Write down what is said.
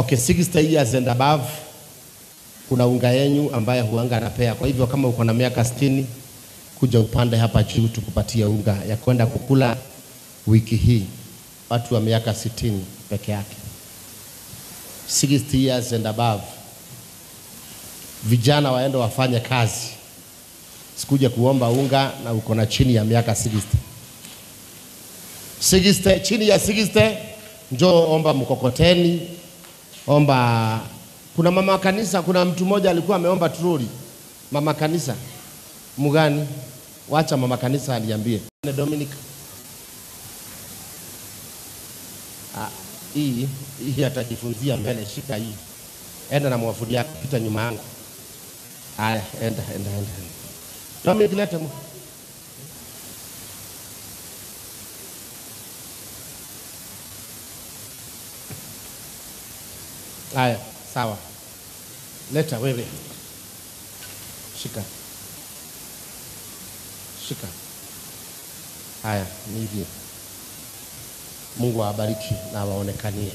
Okay, 60 years and above kuna unga yenyu ambaye huanga anapea. Kwa hivyo kama uko na miaka 60 kuja upande hapa juu tukupatie unga ya kwenda kukula wiki hii. Watu wa miaka 60 peke yake. 60 years and above. Vijana waende wafanye kazi. Sikuja kuomba unga na uko na chini ya miaka 60. 60 chini ya 60 njoo omba mkokoteni. Omba. Kuna mama kanisa, kuna mtu mmoja alikuwa ameomba troli. Mama kanisa mgani? Wacha mama kanisa aliambie. Dominic. Hii atajifunzia mbele, shika hii. Enda na mwafundi yako pita nyuma yangu. Haya, enda. Dominic leta mu. Haya, sawa. Leta wewe. Shika. Haya, ni hivi. Mungu awabariki na waonekanie.